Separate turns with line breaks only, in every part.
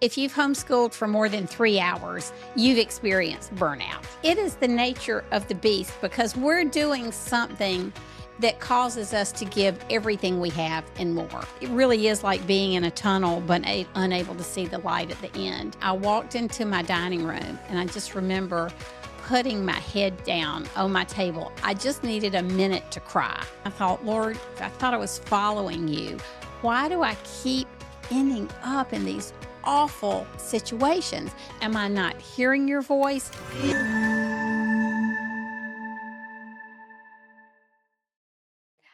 If you've homeschooled for more than 3 hours, you've experienced burnout. It is the nature of the beast because we're doing something that causes us to give everything we have and more. It really is like being in a tunnel but unable to see the light at the end. I walked into my dining room and I just remember putting my head down on my table. I just needed a minute to cry. I thought, Lord, I thought I was following you. Why do I keep ending up in these awful situations? Am I not hearing your voice?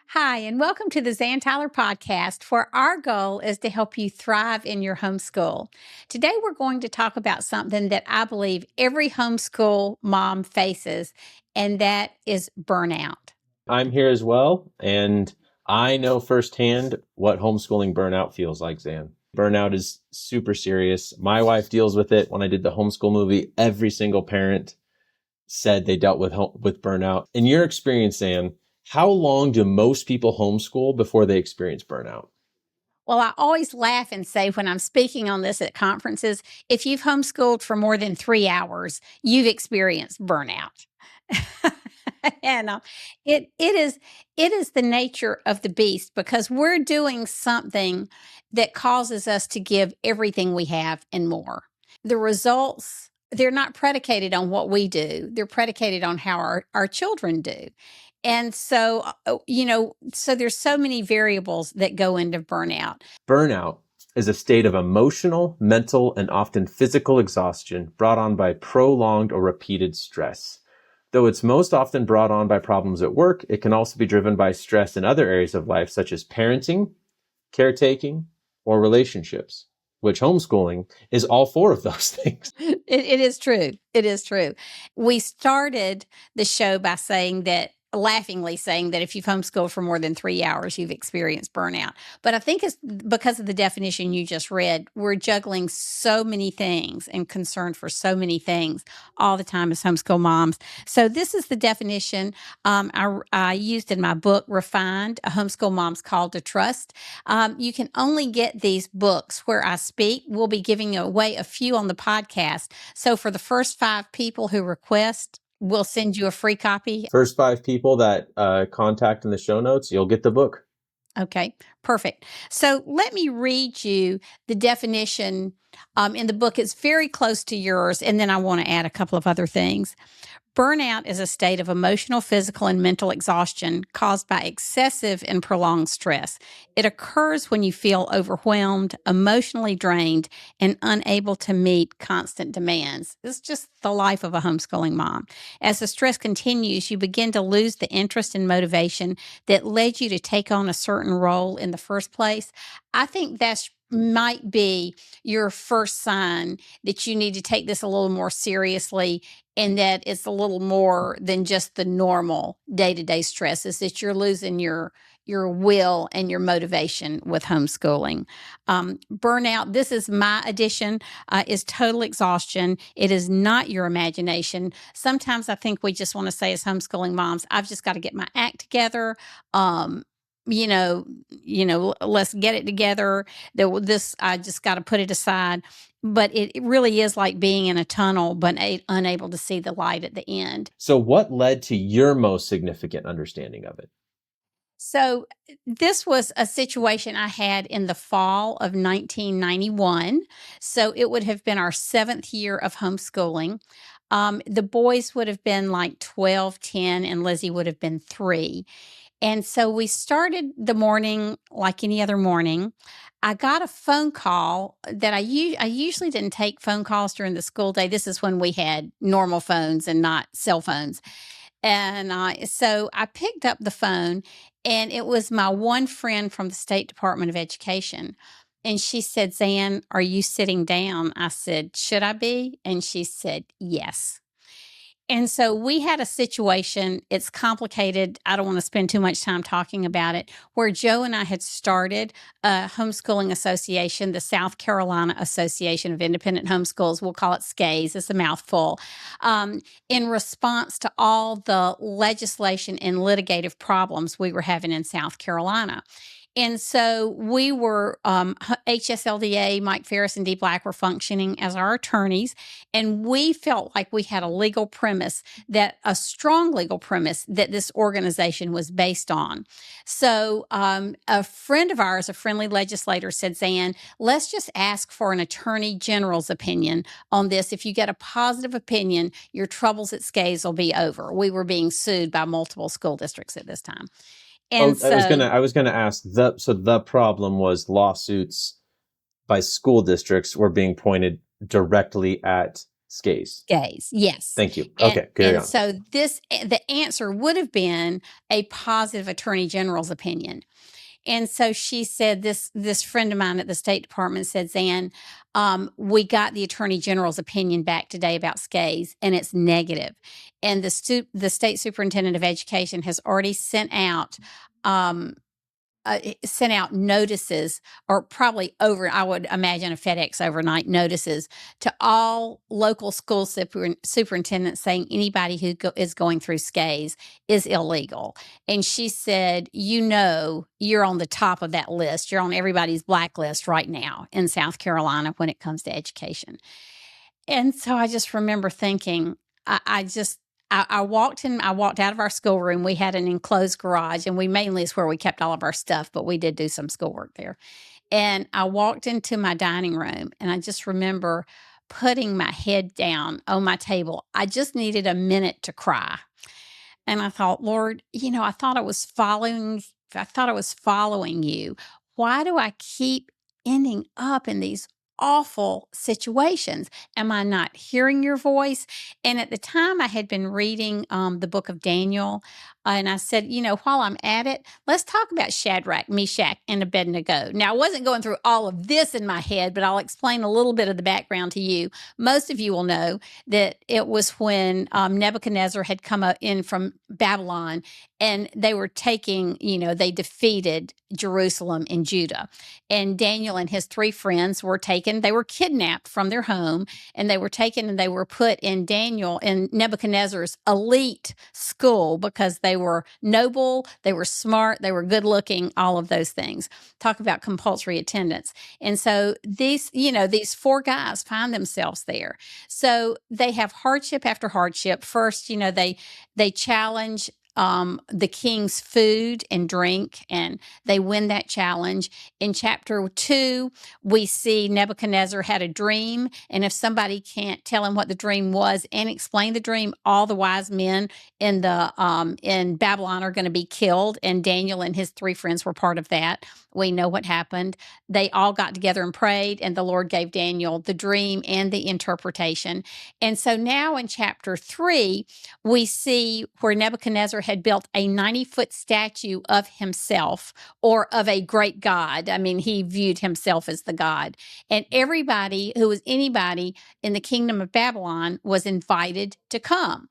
Hi, and welcome to the Zan Tyler podcast, where our goal is to help you thrive in your homeschool. Today, we're going to talk about something that I believe every homeschool mom faces, and that is burnout.
I'm here as well, and I know firsthand what homeschooling burnout feels like, Zan. Burnout is super serious. My wife deals with it. When I did the homeschool movie, every single parent said they dealt with burnout. In your experience, Zan, how long do most people homeschool before they experience burnout?
Well, I always laugh and say when I'm speaking on this at conferences, if you've homeschooled for more than 3 hours, you've experienced burnout. and it is the nature of the beast because we're doing something that causes us to give everything we have and more. The results, they're not predicated on what we do. They're predicated on how our children do. And so, so there's so many variables that go into burnout.
Burnout is a state of emotional, mental, and often physical exhaustion brought on by prolonged or repeated stress. Though it's most often brought on by problems at work, it can also be driven by stress in other areas of life, such as parenting, caretaking, or relationships, which homeschooling is all four of those things.
It is true. It is true. We started the show by laughingly saying that if you've homeschooled for more than 3 hours, you've experienced burnout. But I think it's because of the definition you just read, we're juggling so many things and concerned for so many things all the time as homeschool moms. So this is the definition I used in my book, Refined, A Homeschool Mom's Call to Trust. You can only get these books where I speak. We'll be giving away a few on the podcast. So for the first 5 people who request, we'll send you a free copy.
First 5 people that contact in the show notes, you'll get the book.
Okay, perfect. So let me read you the definition in the book. It's very close to yours, and then I want to add a couple of other things. Burnout is a state of emotional, physical, and mental exhaustion caused by excessive and prolonged stress. It occurs when you feel overwhelmed, emotionally drained, and unable to meet constant demands. It's just the life of a homeschooling mom. As the stress continues, you begin to lose the interest and motivation that led you to take on a certain role in the first place. I think that's might be your first sign that you need to take this a little more seriously and that it's a little more than just the normal day-to-day stresses, that you're losing your will and your motivation with homeschooling. Burnout, this is my addition, is total exhaustion. It is not your imagination. Sometimes I think we just want to say as homeschooling moms, I've just got to get my act together. Let's get it together. I just got to put it aside. But it really is like being in a tunnel, but unable to see the light at the end.
So what led to your most significant understanding of it?
So this was a situation I had in the fall of 1991. So it would have been our 7th year of homeschooling. The boys would have been like 12, 10, and Lizzie would have been 3. And so we started the morning like any other morning. I got a phone call that I usually didn't take phone calls during the school day. This is when we had normal phones and not cell phones. And so I picked up the phone, and it was my one friend from the State Department of Education. And she said, "Zan, are you sitting down?" I said, "Should I be?" And she said, "Yes." And so we had a situation, it's complicated. I don't want to spend too much time talking about it, where Joe and I had started a homeschooling association, the South Carolina Association of Independent Homeschools. We'll call it SCAES. It's a mouthful. In response to all the legislation and litigative problems we were having in South Carolina. And so we were, HSLDA, Mike Ferris and Dee Black were functioning as our attorneys. And we felt like we had a legal premise, a strong legal premise that this organization was based on. So a friend of ours, a friendly legislator, said, Zan, let's just ask for an attorney general's opinion on this. If you get a positive opinion, your troubles at SCAES will be over. We were being sued by multiple school districts at this time. And
I was gonna ask so the problem was lawsuits by school districts were being pointed directly at SCAES.
SCAES, yes.
Thank you. Okay, carry on.
So the answer would have been a positive attorney general's opinion. And so she said, this friend of mine at the State Department said, Zan, we got the Attorney General's opinion back today about SCAES, and it's negative. And the State Superintendent of Education has already sent out notices, or probably I would imagine a FedEx overnight notices to all local school superintendents saying anybody who is going through SCAES is illegal. And she said, you're on the top of that list. You're on everybody's blacklist right now in South Carolina when it comes to education. And so I just remember thinking, I walked out of our schoolroom. We had an enclosed garage, and is where we kept all of our stuff, but we did do some schoolwork there. And I walked into my dining room, and I just remember putting my head down on my table. I just needed a minute to cry. And I thought, Lord, I thought I was following you. Why do I keep ending up in these awful situations? Am I not hearing your voice? And at the time I had been reading the book of Daniel, and I said, while I'm at it, let's talk about Shadrach, Meshach, and Abednego. Now, I wasn't going through all of this in my head, but I'll explain a little bit of the background to you. Most of you will know that it was when Nebuchadnezzar had come in from Babylon, and they were they defeated Jerusalem and Judah. And Daniel and his 3 friends were taken. They were kidnapped from their home, and they were taken and they were put in Nebuchadnezzar's elite school because they were noble, they were smart, they were good looking, all of those things. Talk about compulsory attendance. And so these 4 guys find themselves there. So they have hardship after hardship. First, they challenge the king's food and drink, and they win that challenge. In chapter 2, we see Nebuchadnezzar had a dream, and if somebody can't tell him what the dream was and explain the dream, all the wise men in Babylon are going to be killed, and Daniel and his 3 friends were part of that. We know what happened. They all got together and prayed, and the Lord gave Daniel the dream and the interpretation. And so now in chapter 3, we see where Nebuchadnezzar had built a 90-foot statue of himself, or of a great god. I mean, he viewed himself as the god. And everybody who was anybody in the kingdom of Babylon was invited to come.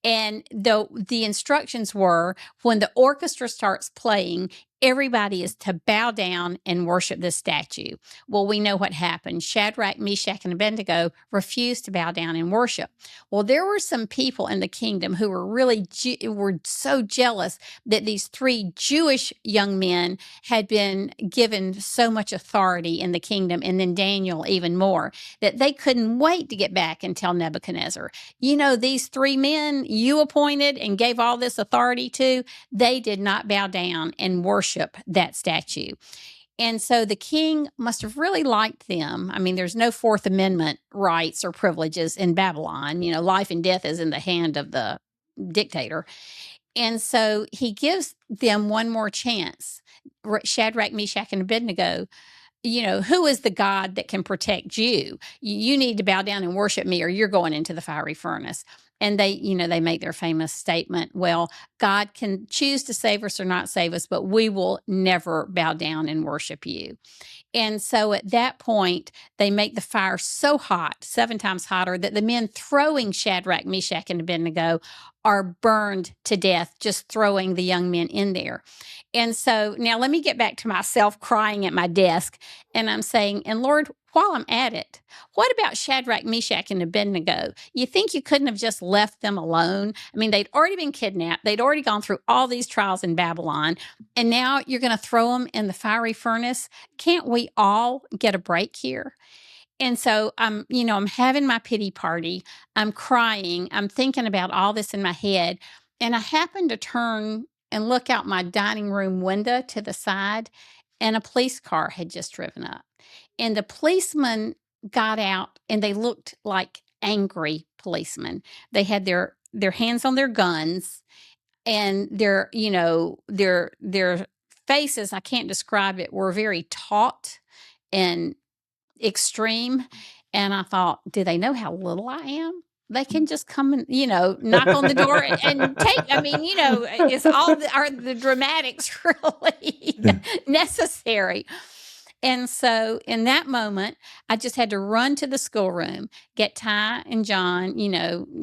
And the instructions were, when the orchestra starts playing, everybody is to bow down and worship this statue. Well, we know what happened. Shadrach, Meshach, and Abednego refused to bow down and worship. Well, there were some people in the kingdom who were were so jealous that these 3 Jewish young men had been given so much authority in the kingdom, and then Daniel even more, that they couldn't wait to get back and tell Nebuchadnezzar, these 3 men you appointed and gave all this authority to, they did not bow down and worship that statue. And so the king must have really liked them. I mean, there's no Fourth Amendment rights or privileges in Babylon. Life and death is in the hand of the dictator. And so he gives them one more chance. Shadrach, Meshach, and Abednego, who is the God that can protect you? You need to bow down and worship me, or you're going into the fiery furnace. And they make their famous statement, well, God can choose to save us or not save us, but we will never bow down and worship you. And so at that point, they make the fire so hot, 7 times hotter, that the men throwing Shadrach, Meshach, and Abednego are burned to death, just throwing the young men in there. And so now let me get back to myself crying at my desk. And I'm saying, and Lord, while I'm at it, what about Shadrach, Meshach, and Abednego? You think you couldn't have just left them alone? I mean, they'd already been kidnapped. They'd already gone through all these trials in Babylon. And now you're going to throw them in the fiery furnace? Can't we all get a break here? And so I'm having my pity party. I'm crying. I'm thinking about all this in my head. And I happen to turn and look out my dining room window to the side, and a police car had just driven up. And the policeman got out, and they looked like angry policemen. They had their hands on their guns, and their faces, I can't describe it, were very taut and extreme. And I thought, do they know how little I am? They can just come and, knock on the door and take, is are the dramatics really necessary? And so in that moment, I just had to run to the schoolroom, get Ty and John,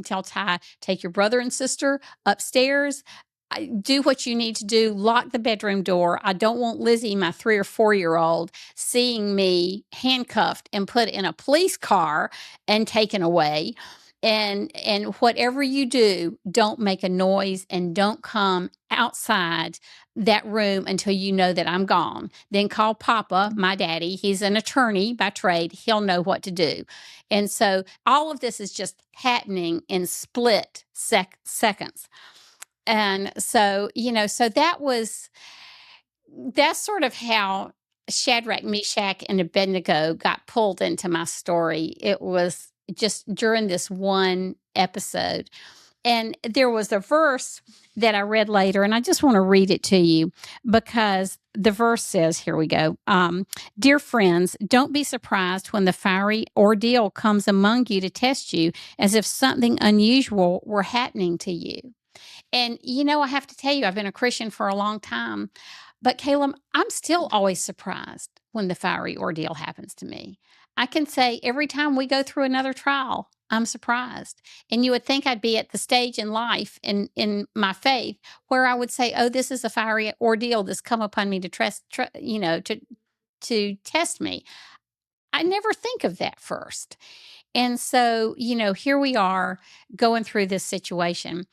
tell Ty, take your brother and sister upstairs. Do what you need to do. Lock the bedroom door. I don't want Lizzie, my 3 or 4-year-old, seeing me handcuffed and put in a police car and taken away. And whatever you do, don't make a noise and don't come outside that room until you know that I'm gone. Then call Papa, my daddy. He's an attorney by trade. He'll know what to do. And so all of this is just happening in split seconds. And so, that's sort of how Shadrach, Meshach, and Abednego got pulled into my story. It was just during this one episode. And there was a verse that I read later, and I just want to read it to you because the verse says, here we go. Dear friends, don't be surprised when the fiery ordeal comes among you to test you as if something unusual were happening to you. And, I have to tell you, I've been a Christian for a long time. But, Caleb, I'm still always surprised when the fiery ordeal happens to me. I can say every time we go through another trial, I'm surprised. And you would think I'd be at the stage in life, in my faith, where I would say, oh, this is a fiery ordeal that's come upon me to to test me. I never think of that first. And so, here we are going through this situation.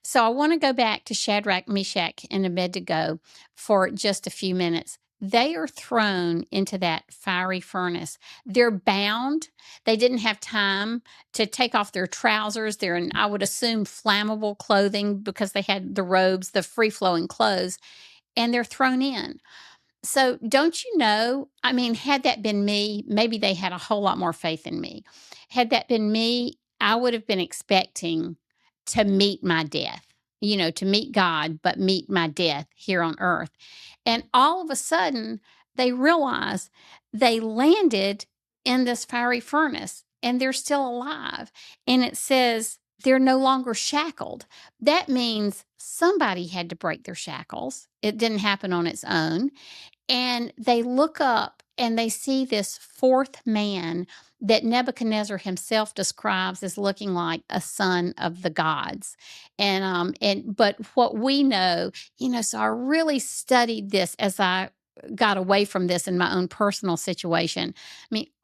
So I want to go back to Shadrach, Meshach, and Abednego for just a few minutes. They are thrown into that fiery furnace. They're bound. They didn't have time to take off their trousers. They're in, I would assume, flammable clothing because they had the robes, the free-flowing clothes, and they're thrown in. So don't you know, had that been me, maybe they had a whole lot more faith in me. Had that been me, I would have been expecting to meet my death, to meet God, but meet my death here on earth. And all of a sudden, they realize they landed in this fiery furnace and they're still alive. And it says they're no longer shackled. That means somebody had to break their shackles. It didn't happen on its own. And they look up and they see this fourth man that Nebuchadnezzar himself describes as looking like a son of the gods. But what we know, so I really studied this as I got away from this in my own personal situation.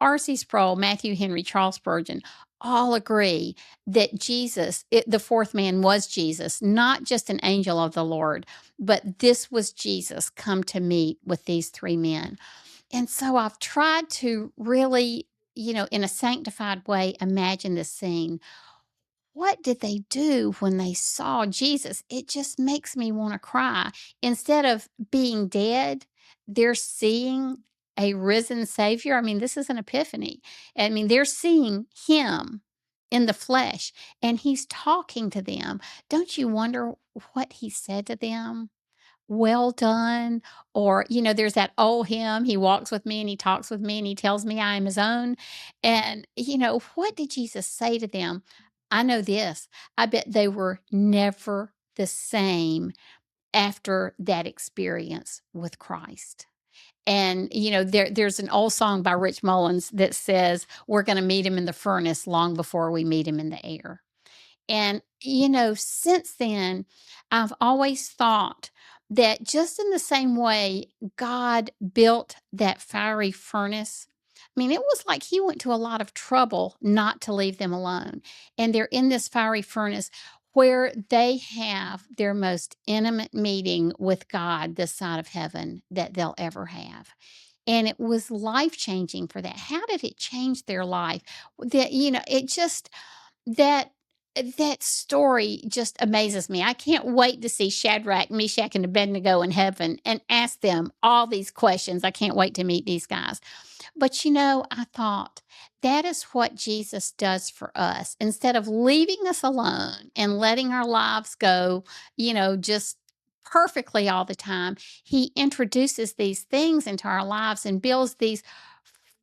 R.C. Sproul, Matthew Henry, Charles Spurgeon, all agree that Jesus, the fourth man was Jesus, not just an angel of the Lord, but this was Jesus come to meet with these 3 men. And so I've tried to really, in a sanctified way, imagine this scene. What did they do when they saw Jesus? It just makes me want to cry. Instead of being dead, they're seeing a risen Savior. This is an epiphany. They're seeing him in the flesh, and he's talking to them. Don't you wonder what he said to them? Well done. Or, there's that old hymn, he walks with me and he talks with me and he tells me I am his own. And, what did Jesus say to them? I know this. I bet they were never the same after that experience with Christ. And, there's an old song by Rich Mullins that says, we're going to meet him in the furnace long before we meet him in the air. And, since then, I've always thought that just in the same way God built that fiery furnace mean, it was like he went to a lot of trouble not to leave them alone. And they're in this fiery furnace where they have their most intimate meeting with God this side of heaven that they'll ever have. And it was life changing for that. How did it change their life? That, it just, that that story just amazes me. I can't wait to see Shadrach, Meshach, and Abednego in heaven and ask them all these questions. I can't wait to meet these guys. But I thought that is what Jesus does for us. Instead of leaving us alone and letting our lives go, just perfectly all the time, he introduces these things into our lives and builds these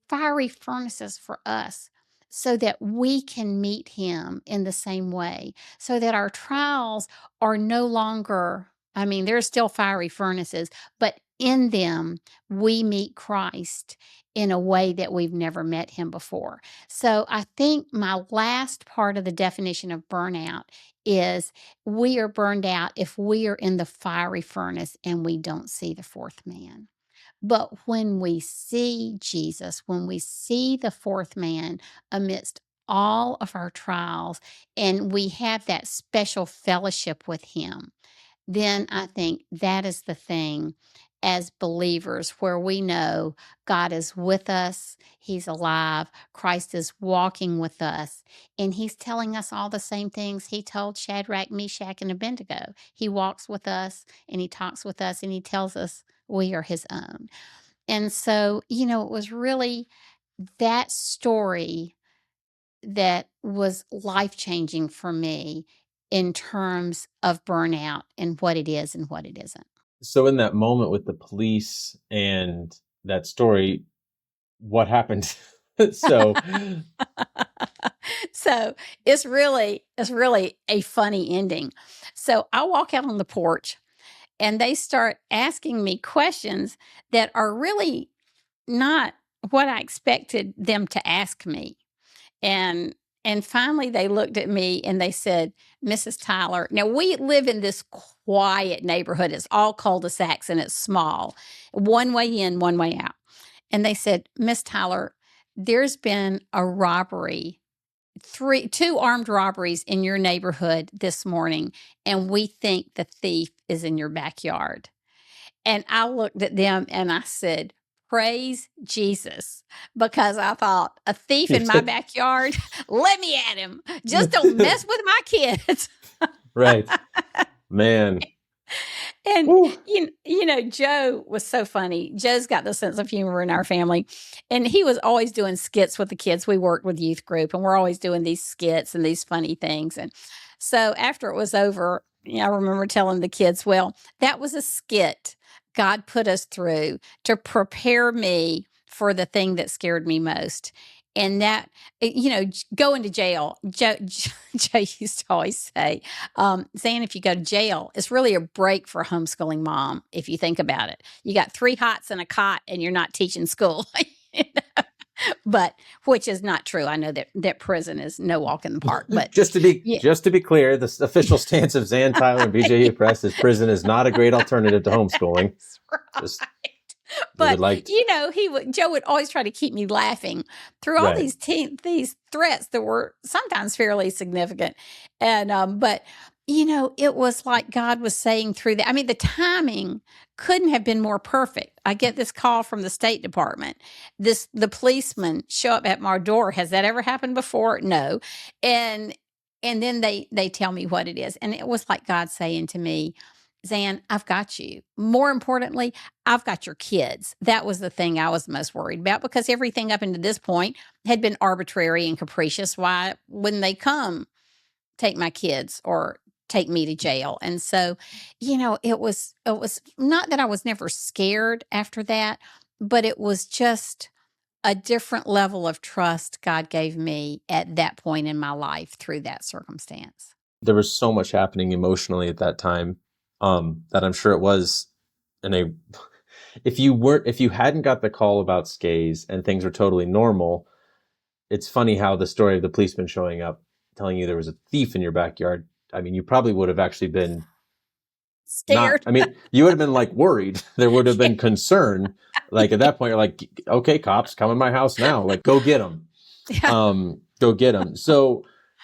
fiery furnaces for us so that we can meet him in the same way, so that our trials are no longer, I mean, there's still fiery furnaces, but in them we meet Christ in a way that we've never met him before. So I think my last part of the definition of burnout is we are burned out if we are in the fiery furnace and we don't see the fourth man. But when we see Jesus, when we see the fourth man amidst all of our trials, and we have that special fellowship with him, then I think that is the thing as believers where we know God is with us, he's alive, Christ is walking with us, and he's telling us all the same things he told Shadrach, Meshach, and Abednego. He walks with us and he talks with us and he tells us we are his own. And so, it was really that story that was life changing for me in terms of burnout and what it is and what it isn't.
So in that moment with the police and that story, what happened? So
So it's really a funny ending. So I walk out on the porch and they start asking me questions that are really not what I expected them to ask me. And and finally they looked at me and they said, "Mrs. Tyler." Now we live in this quiet neighborhood. It's all cul-de-sacs and it's small. One way in, one way out. And they said, "Miss Tyler, there's been a robbery, two armed robberies in your neighborhood this morning, and we think the thief is in your backyard." And I looked at them and I said, "Praise Jesus," because I thought, a thief in my backyard, let me at him. Just don't mess with my kids.
right, man.
And
Woo.
Joe was so funny. Joe's got the sense of humor in our family, and he was always doing skits with the kids. We worked with youth group, and we're always doing these skits and these funny things. And so after it was over, I remember telling the kids, "Well, that was a skit God put us through to prepare me for the thing that scared me most." And that, going to jail, Joe used to always say, "Zan, if you go to jail, it's really a break for a homeschooling mom, if you think about it. You got 3 hots and a cot and you're not teaching school." you know? But which is not true. I know that prison is no walk in the park. But
just to be
yeah,
clear, the official stance of Zan Tyler and BJU Press is prison is not a great alternative to homeschooling.
that's right.
Just
But
like
Joe would always try to keep me laughing through all
right.
these threats that were sometimes fairly significant. And but it was like God was saying through that. I mean, the timing couldn't have been more perfect. I get this call from the State Department. The policemen show up at my door. Has that ever happened before? No. And then they tell me what it is. And it was like God saying to me, "Zan, I've got you. More importantly, I've got your kids." That was the thing I was most worried about, because everything up until this point had been arbitrary and capricious. Why wouldn't they come take my kids or take me to jail? And so, it was not that I was never scared after that, but it was just a different level of trust God gave me at that point in my life through that circumstance.
There was so much happening emotionally at that time that I'm sure it was in a if you hadn't got the call about skays and things were totally normal, it's funny how the story of the policeman showing up telling you there was a thief in your backyard. I mean, you probably would have actually been
Scared.
You would have been like worried. There would have been concern. Like at that point, you're like, okay, cops, come in my house now. Like, go get them. Go get them. So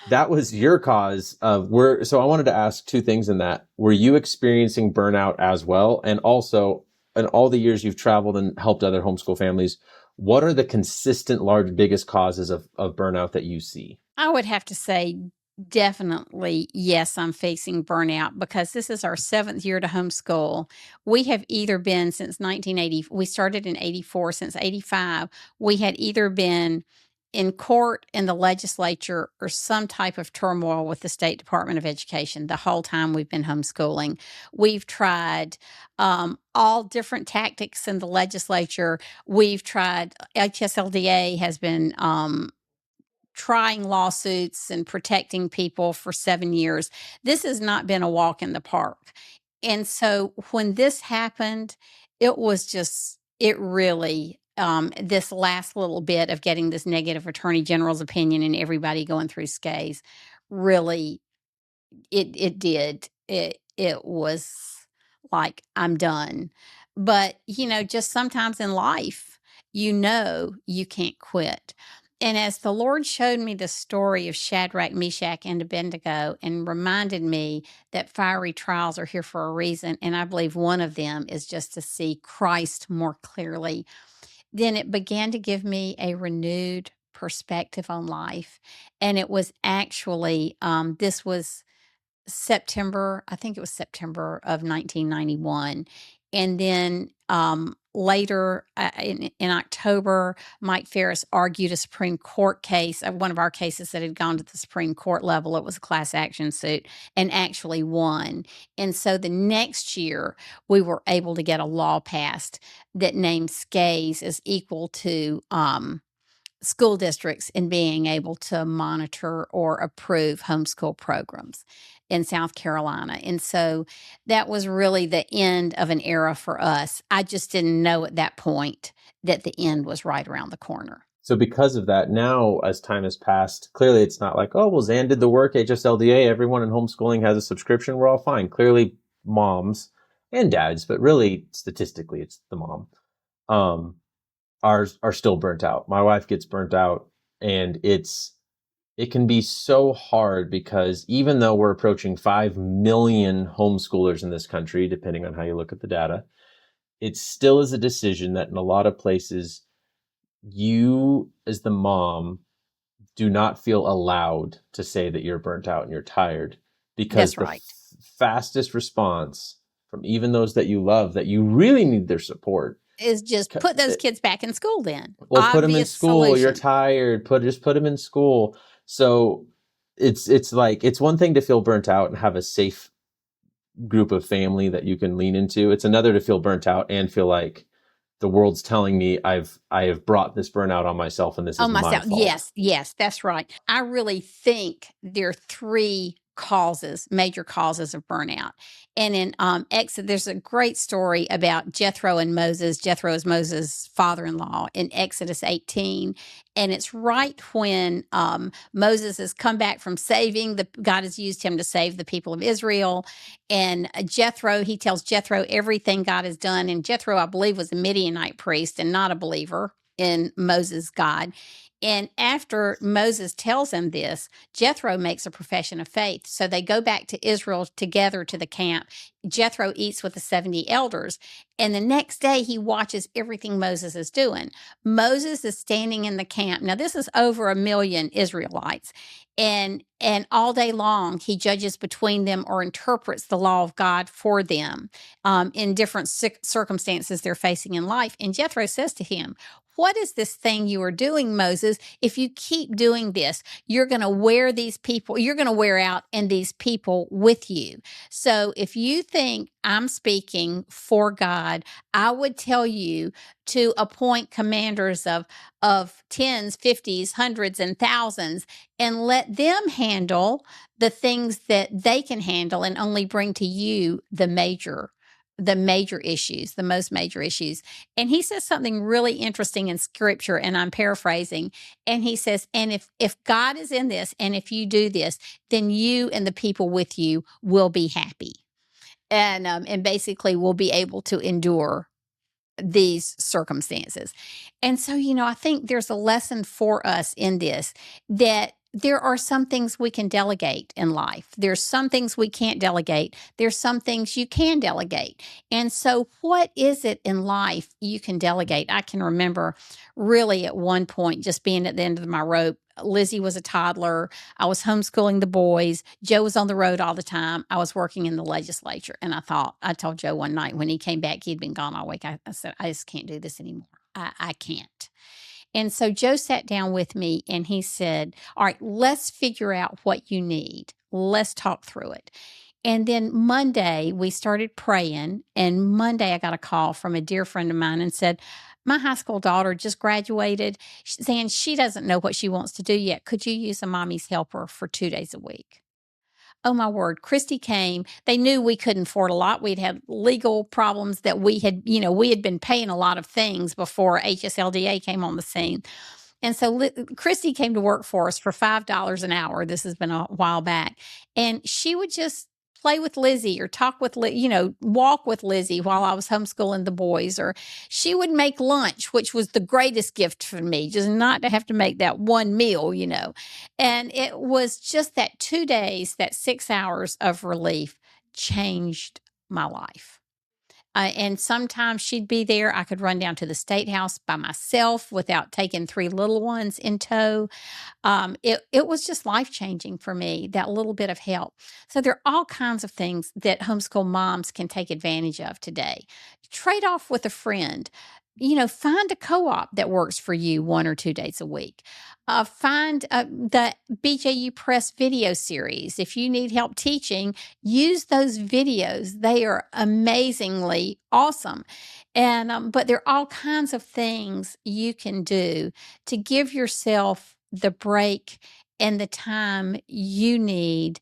that was your cause of so I wanted to ask two things in that. Were you experiencing burnout as well? And also, in all the years you've traveled and helped other homeschool families, what are the consistent, biggest causes of burnout that you see?
I would have to say definitely, yes, I'm facing burnout because this is our 7th year to homeschool. We have either been since 1980, we started in 84, since 85, we had either been in court, in the legislature, or some type of turmoil with the State Department of Education the whole time we've been homeschooling. We've tried all different tactics in the legislature. We've tried, HSLDA has been trying lawsuits and protecting people for 7 years. This has not been a walk in the park. And so when this happened, it was just, it really, this last little bit of getting this negative attorney general's opinion and everybody going through SCAs, really, it did. It was like, I'm done. But, just sometimes in life, you can't quit. And as the Lord showed me the story of Shadrach, Meshach, and Abednego and reminded me that fiery trials are here for a reason, and I believe one of them is just to see Christ more clearly, then it began to give me a renewed perspective on life. And it was actually, this was September, I think it was September of 1991. And then later in October, Mike Ferris argued a Supreme Court case, one of our cases that had gone to the Supreme Court level. It was a class action suit, and actually won. And so the next year, we were able to get a law passed that named SCAs as equal to school districts in being able to monitor or approve homeschool programs in South Carolina. And so that was really the end of an era for us. I just didn't know at that point that the end was right around the corner.
So because of that, now as time has passed, clearly it's not like, oh, well, Zan did the work, HSLDA, everyone in homeschooling has a subscription, we're all fine. Clearly moms and dads, but really statistically it's the mom, are still burnt out. My wife gets burnt out, and it can be so hard because even though we're approaching 5 million homeschoolers in this country, depending on how you look at the data, it still is a decision that in a lot of places, you as the mom do not feel allowed to say that you're burnt out and you're tired, because
That's right.
the fastest response from even those that you love, that you really need their support,
is just put those kids back in school then.
Well, put them in
Obvious
school.
solution.
You're tired. Just put them in school. So it's like, it's one thing to feel burnt out and have a safe group of family that you can lean into. It's another to feel burnt out and feel like the world's telling me I have brought this burnout on myself, and this is my fault.
Yes, that's right. I really think there are 3 major causes of burnout. And in Exodus, there's a great story about Jethro and Moses. Jethro is Moses' father-in-law in Exodus 18. And it's right when Moses has come back from God has used him to save the people of Israel. And he tells Jethro everything God has done. And Jethro, I believe, was a Midianite priest and not a believer in Moses' God. And after Moses tells him this, Jethro makes a profession of faith. So they go back to Israel together to the camp. Jethro eats with the 70 elders. And the next day, he watches everything Moses is doing. Moses is standing in the camp. Now, this is over 1 million Israelites. And all day long, he judges between them or interprets the law of God for them in different circumstances they're facing in life. And Jethro says to him, "What is this thing you are doing, Moses? If you keep doing this, you're going to wear out and these people with you. So if you think I'm speaking for God, I would tell you to appoint commanders of tens, fifties, hundreds, and thousands, and let them handle the things that they can handle and only bring to you the major issues, the most major issues." And he says something really interesting in scripture, and I'm paraphrasing. And he says, and if God is in this, and if you do this, then you and the people with you will be happy. and basically will be able to endure these circumstances. And so, I think there's a lesson for us in this, that there are some things we can delegate in life. There's some things we can't delegate. There's some things you can delegate. And so, what is it in life you can delegate? I can remember really at one point just being at the end of my rope. Lizzie was a toddler. I was homeschooling the boys. Joe was on the road all the time. I was working in the legislature. And I told Joe one night when he came back, he'd been gone all week. I said, I just can't do this anymore. I can't. And so Joe sat down with me and he said, all right, let's figure out what you need. Let's talk through it. And then Monday, we started praying. And Monday, I got a call from a dear friend of mine and said, my high school daughter just graduated. Zan, she doesn't know what she wants to do yet. Could you use a mommy's helper for 2 days a week? Oh, my word. Christy came. They knew we couldn't afford a lot. We'd had legal problems that we had been paying a lot of things before HSLDA came on the scene. And so Christy came to work for us for $5 an hour. This has been a while back. And she would just play with Lizzie or talk with, walk with Lizzie while I was homeschooling the boys. Or she would make lunch, which was the greatest gift for me, just not to have to make that one meal, And it was just that 2 days, that 6 hours of relief changed my life. And sometimes she'd be there. I could run down to the state house by myself without taking 3 little ones in tow. It was just life-changing for me, that little bit of help. So there are all kinds of things that homeschool moms can take advantage of today. Trade off with a friend. Find a co-op that works for you 1 or 2 days a week. Find the BJU Press video series. If you need help teaching, use those videos. They are amazingly awesome. And but there are all kinds of things you can do to give yourself the break and the time you need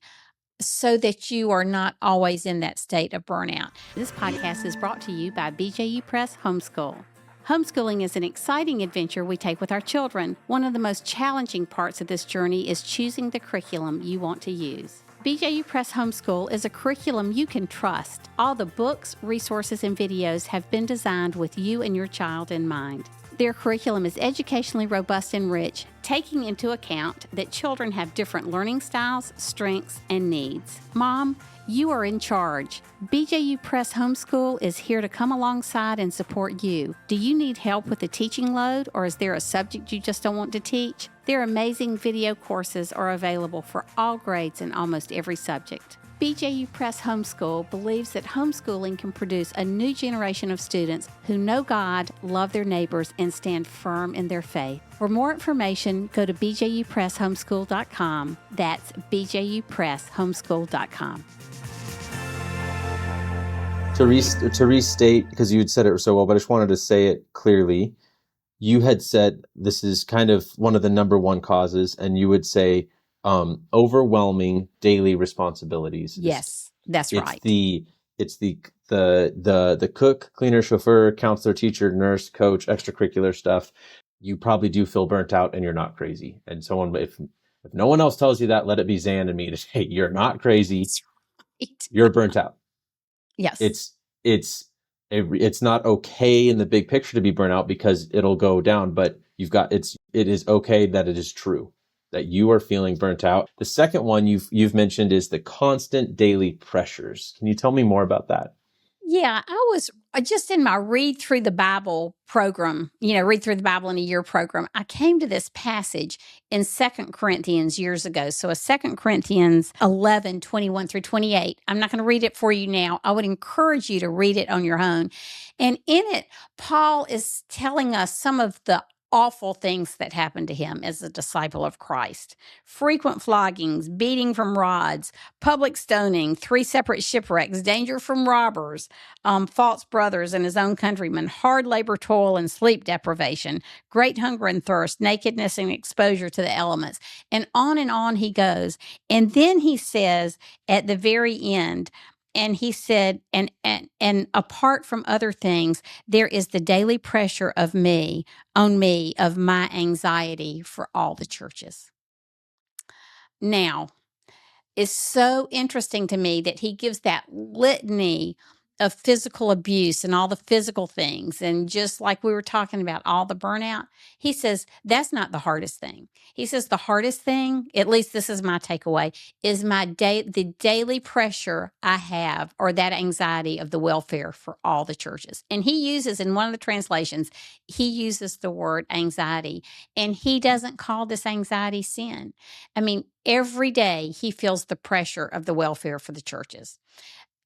so that you are not always in that state of burnout. This podcast is brought to you by BJU Press Homeschool. Homeschooling is an exciting adventure we take with our children. One of the most challenging parts of this journey is choosing the curriculum you want to use. BJU Press Homeschool is a curriculum you can trust. All the books, resources, and videos have been designed with you and your child in mind. Their curriculum is educationally robust and rich, taking into account that children have different learning styles, strengths, and needs. Mom, you are in charge. BJU Press Homeschool is here to come alongside and support you. Do you need help with the teaching load, or is there a subject you just don't want to teach? Their amazing video courses are available for all grades and almost every subject. BJU Press Homeschool believes that homeschooling can produce a new generation of students who know God, love their neighbors, and stand firm in their faith. For more information, go to bjupresshomeschool.com. That's bjupresshomeschool.com.
To restate, because you had said it so well, but I just wanted to say it clearly. You had said this is kind of one of the number one causes, and you would say overwhelming daily responsibilities.
Yes, that's right.
It's the cook, cleaner, chauffeur, counselor, teacher, nurse, coach, extracurricular stuff. You probably do feel burnt out, and you're not crazy. And if no one else tells you that, let it be Zan and me to say you're not crazy.
That's right.
You're burnt out.
Yes.
It's not okay in the big picture to be burnt out because it'll go down, but it is okay that it is true that you are feeling burnt out. The second one you've mentioned is the constant daily pressures. Can you tell me more about that?
Yeah, I was just in my Read Through the Bible program, Read Through the Bible in a Year program. I came to this passage in 2 Corinthians years ago. So a 2 Corinthians 11, 21 through 28. I'm not going to read it for you now. I would encourage you to read it on your own. And in it, Paul is telling us some of the awful things that happened to him as a disciple of Christ. Frequent floggings, beating from rods, public stoning, 3 separate shipwrecks, danger from robbers, false brothers and his own countrymen, hard labor, toil, and sleep deprivation, great hunger and thirst, nakedness and exposure to the elements. And on he goes. And then he says at the very end, and he said, and apart from other things, there is the daily pressure of my anxiety for all the churches. Now, is so interesting to me that he gives that litany of physical abuse and all the physical things. And just like we were talking about, all the burnout, he says that's not the hardest thing. He says the hardest thing, at least this is my takeaway, is the daily pressure I have, or that anxiety of the welfare for all the churches. And he uses, in one of the translations, he uses the word anxiety, and he doesn't call this anxiety sin. I mean, every day he feels the pressure of the welfare for the churches.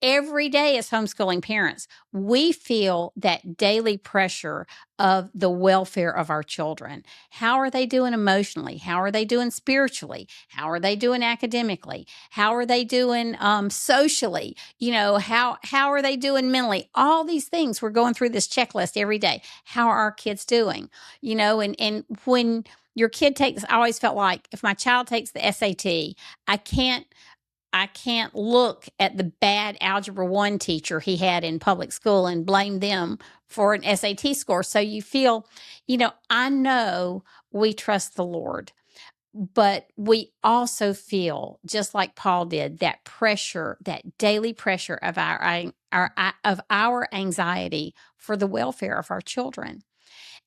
Every day as homeschooling parents, we feel that daily pressure of the welfare of our children. How are they doing emotionally? How are they doing spiritually? How are they doing academically? How are they doing socially? How are they doing mentally? All these things, we're going through this checklist every day. How are our kids doing? And when your kid takes, I always felt like if my child takes the SAT, I can't look at the bad Algebra 1 teacher he had in public school and blame them for an SAT score. So you feel, I know we trust the Lord, but we also feel, just like Paul did, that pressure, that daily pressure of our anxiety for the welfare of our children.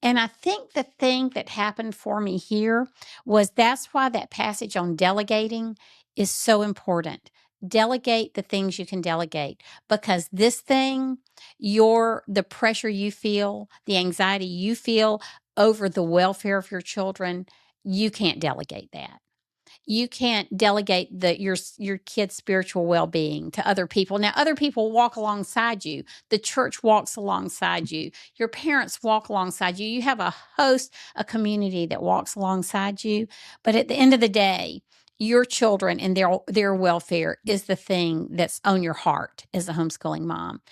And I think the thing that happened for me here was that's why that passage on delegating is so important. Delegate the things you can delegate, because this thing, the pressure you feel, the anxiety you feel over the welfare of your children, you can't delegate that. You can't delegate your kid's spiritual well-being to other people. Now, other people walk alongside you. The church walks alongside you. Your parents walk alongside you. You have a community that walks alongside you. But at the end of the day, your children and their welfare is the thing that's on your heart as a homeschooling mom.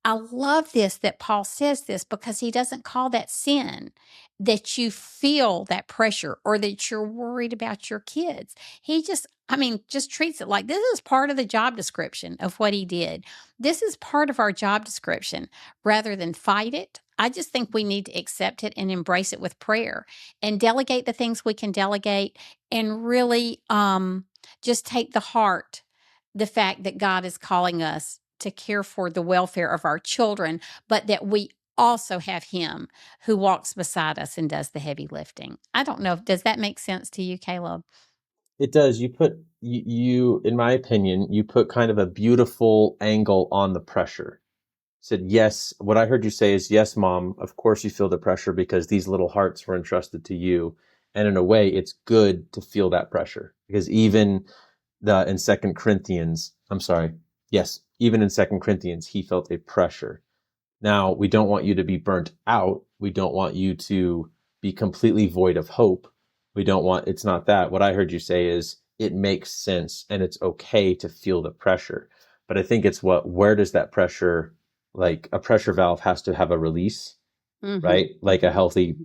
I love this that Paul says this, because he doesn't call that sin, that you feel that pressure or that you're worried about your kids. He just treats it like this is part of the job description of what he did. This is part of our job description rather than fight it. I just think we need to accept it and embrace it with prayer and delegate the things we can delegate, and really just take the fact that God is calling us to care for the welfare of our children, but that we also have him who walks beside us and does the heavy lifting. I don't know. Does that make sense to you, Caleb?
It does. You, in my opinion, you put kind of a beautiful angle on the pressure. Said, yes, what I heard you say is, yes, Mom, of course you feel the pressure because these little hearts were entrusted to you. And in a way, it's good to feel that pressure, because even in 2 Corinthians, even in 2 Corinthians, he felt a pressure. Now, we don't want you to be burnt out. We don't want you to be completely void of hope. It's not that. What I heard you say is it makes sense and it's okay to feel the pressure. But I think it's where does that pressure, like a pressure valve has to have a release, right? Like a healthy,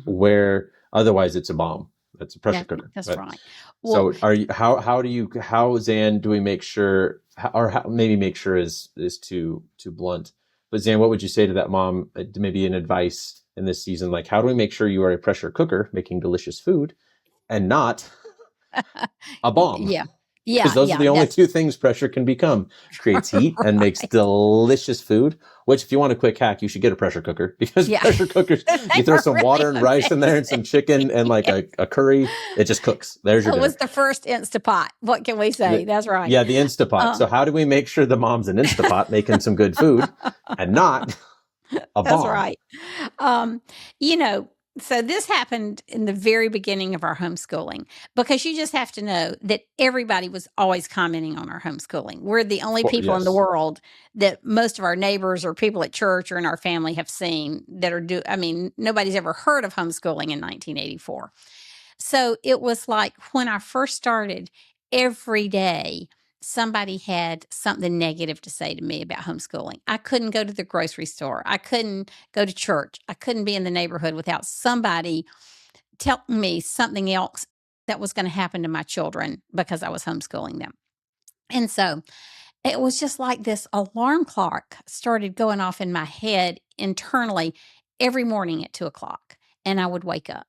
where otherwise it's a bomb. That's a pressure cooker.
That's right.
Well, so how, Zan, do we make sure, maybe make sure is too blunt, but Zan, what would you say to that mom, maybe an advice in this season? Like, how do we make sure you are a pressure cooker making delicious food and not a bomb?
Yeah.
Because those are the only two things pressure can become. Creates heat and makes delicious food, which if you want a quick hack, you should get a pressure cooker, because pressure cookers, you throw some water and rice in there and some chicken and like a curry, it just cooks. There's your dinner.
It was the first Instapot. What can we say? That's right.
Yeah, the Instapot. So how do we make sure the mom's an Instapot making some good food and not a bomb?
That's right. So this happened in the very beginning of our homeschooling, because you just have to know that everybody was always commenting on our homeschooling. We're the only people in the world that most of our neighbors or people at church or in our family have seen that nobody's ever heard of homeschooling in 1984. So it was like when I first started, every day somebody had something negative to say to me about homeschooling. I couldn't go to the grocery store. I couldn't go to church. I couldn't be in the neighborhood without somebody telling me something else that was going to happen to my children because I was homeschooling them. And so it was just like this alarm clock started going off in my head internally every morning at 2:00. And I would wake up.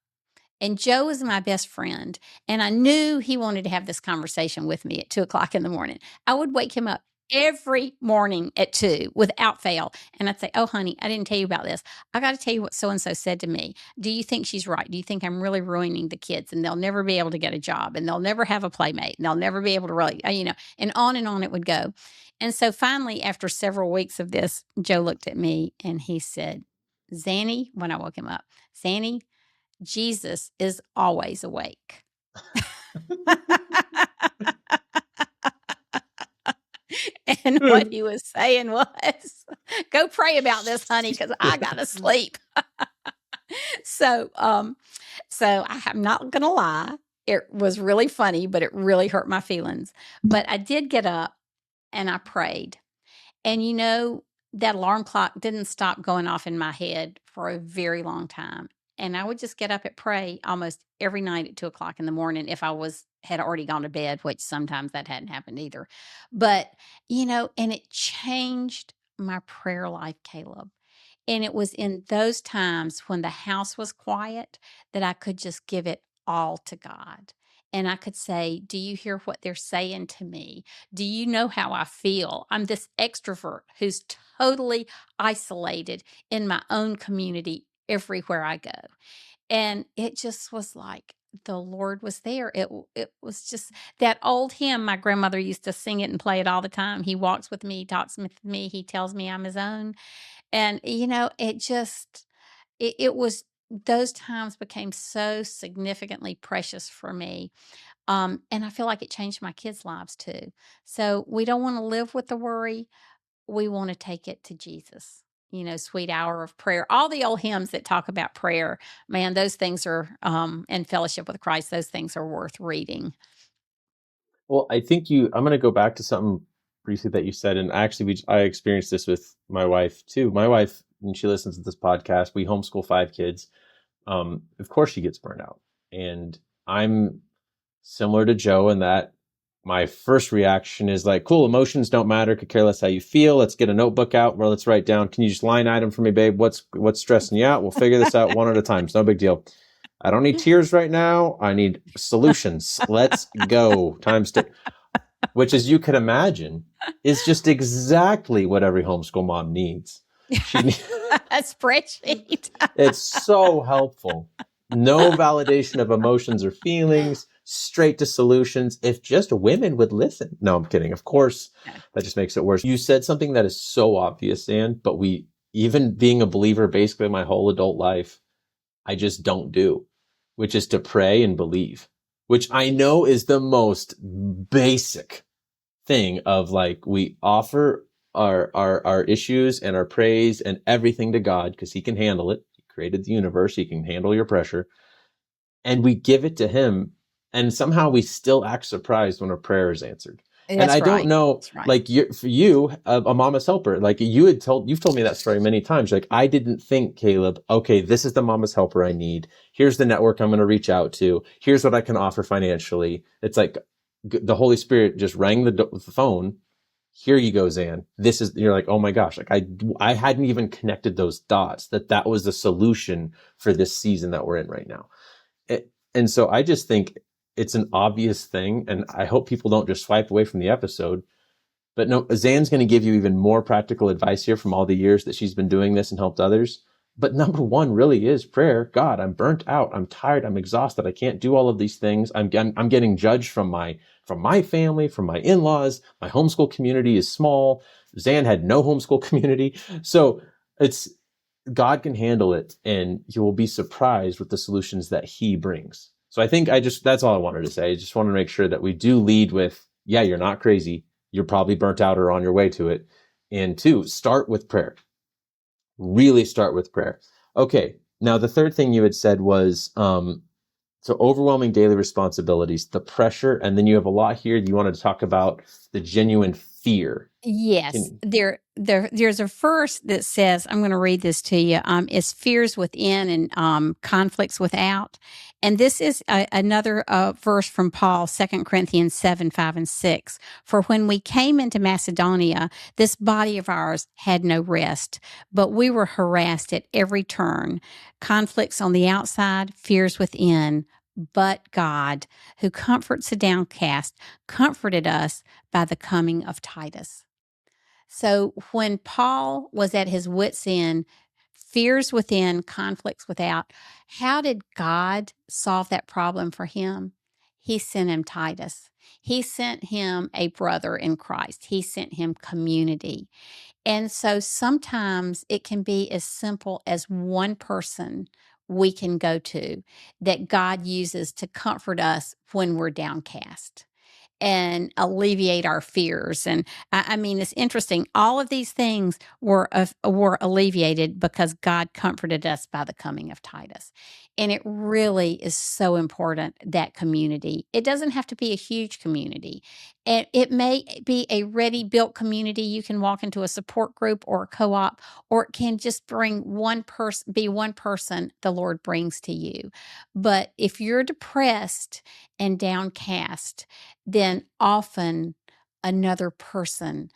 And Joe was my best friend. And I knew he wanted to have this conversation with me at 2 o'clock in the morning. I would wake him up every morning at 2 without fail. And I'd say, "Oh, honey, I didn't tell you about this. I got to tell you what so and so said to me. Do you think she's right? Do you think I'm really ruining the kids and they'll never be able to get a job and they'll never have a playmate and they'll never be able to really, and on it would go." And so finally, after several weeks of this, Joe looked at me and he said, "Zanny," when I woke him up, "Zanny, Jesus is always awake." And what he was saying was, "Go pray about this, honey, because I gotta sleep." So, I'm not gonna lie. It was really funny, but it really hurt my feelings. But I did get up and I prayed. And that alarm clock didn't stop going off in my head for a very long time. And I would just get up and pray almost every night at 2 o'clock in the morning if I had already gone to bed, which sometimes that hadn't happened either. But, and it changed my prayer life, Caleb. And it was in those times when the house was quiet that I could just give it all to God. And I could say, "Do you hear what they're saying to me? Do you know how I feel? I'm this extrovert who's totally isolated in my own community everywhere I go." And it just was like the Lord was there. It was just that old hymn. My grandmother used to sing it and play it all the time. "He walks with me, he talks with me, he tells me I'm his own." And, it was those times became so significantly precious for me. And I feel like it changed my kids' lives too. So we don't want to live with the worry. We want to take it to Jesus. Sweet hour of prayer. All the old hymns that talk about prayer, man, those things are, and fellowship with Christ, those things are worth reading.
Well, I'm going to go back to something briefly that you said. And actually, I experienced this with my wife too. My wife, when she listens to this podcast, we homeschool 5 kids. Of course she gets burned out. And I'm similar to Joe in that my first reaction is like, cool, emotions don't matter. Could care less how you feel. Let's get a notebook out where let's write down. Can you just line item for me, babe? What's stressing you out? We'll figure this out one at a time. It's no big deal. I don't need tears right now. I need solutions. Let's go. Which, as you can imagine, is just exactly what every homeschool mom needs.
A spreadsheet.
It's so helpful. No validation of emotions or feelings, straight to solutions. If just women would listen. No, I'm kidding. Of course, that just makes it worse. You said something that is so obvious, Zan, but even being a believer basically my whole adult life, I just don't do, which is to pray and believe, which I know is the most basic thing of like, we offer our issues and our praise and everything to God because he can handle it. He created the universe. He can handle your pressure. And we give it to him. And somehow we still act surprised when a prayer is answered.
That's
and I
right.
don't know,
right.
like for you, a mama's helper, like you've told me that story many times. Like, I didn't think, Caleb, okay, this is the mama's helper I need. Here's the network I'm going to reach out to. Here's what I can offer financially. It's like the Holy Spirit just rang the phone. Here you go, Zan. You're like, oh my gosh, like I hadn't even connected those dots that was the solution for this season that we're in right now. And so I just think it's an obvious thing. And I hope people don't just swipe away from the episode. But no, Zan's going to give you even more practical advice here from all the years that she's been doing this and helped others. But number one really is prayer. God, I'm burnt out. I'm tired. I'm exhausted. I can't do all of these things. I'm getting judged from my family, from my in-laws. My homeschool community is small. Zan had no homeschool community. So God can handle it, and you will be surprised with the solutions that he brings. So I think that's all I wanted to say. I just want to make sure that we do lead with, yeah, you're not crazy. You're probably burnt out or on your way to it. And 2, start with prayer. Really start with prayer. Okay. Now, the third thing you had said was, so overwhelming daily responsibilities, the pressure, and then you have a lot here. You wanted to talk about the genuine fear.
Yes, there's a verse that says, I'm going to read this to you. It's fears within and conflicts without. And this is another verse from Paul, 2 Corinthians 7:5 and 6. For when we came into Macedonia, this body of ours had no rest, but we were harassed at every turn, conflicts on the outside, fears within. But God, who comforts the downcast, comforted us by the coming of Titus. So when Paul was at his wits' end, fears within, conflicts without, how did God solve that problem for him? He sent him Titus. He sent him a brother in Christ. He sent him community. And so sometimes it can be as simple as one person we can go to that God uses to comfort us when we're downcast and alleviate our fears. And I mean, it's interesting. All of these things were alleviated because God comforted us by the coming of Titus. And it really is so important, that community. It doesn't have to be a huge community. And it may be a ready built community. You can walk into a support group or a co-op, or it can just bring be one person the Lord brings to you. But if you're depressed and downcast, then often another person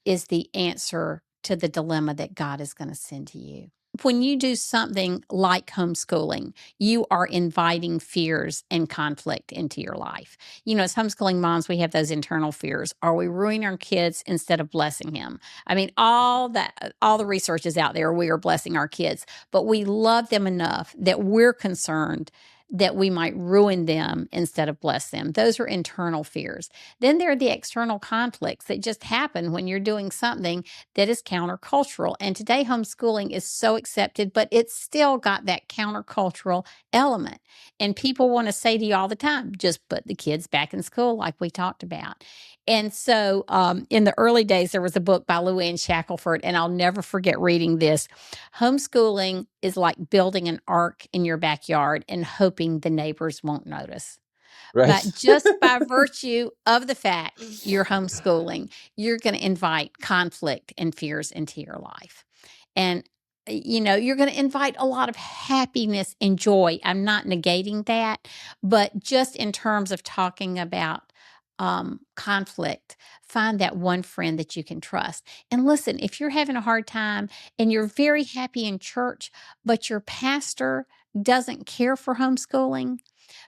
is the answer to the dilemma that God is going to send to you. When you do something like homeschooling, you are inviting fears and conflict into your life. You know, as homeschooling moms, we have those internal fears. Are we ruining our kids instead of blessing him? I mean, all the research is out there. We are blessing our kids, but we love them enough that we're concerned that we might ruin them instead of bless them. Those are internal fears. Then there are the external conflicts that just happen when you're doing something that is countercultural. And today homeschooling is so accepted, but it's still got that countercultural element. And people want to say to you all the time, just put the kids back in school, like we talked about. And so in the early days, there was a book by Louanne Shackelford, and I'll never forget reading this. Homeschooling is like building an ark in your backyard and hoping the neighbors won't notice.
Right.
But just by virtue of the fact you're homeschooling, you're going to invite conflict and fears into your life. And, you know, you're going to invite a lot of happiness and joy. I'm not negating that, but just in terms of talking about conflict, find that one friend that you can trust. And listen, if you're having a hard time and you're very happy in church, but your pastor doesn't care for homeschooling,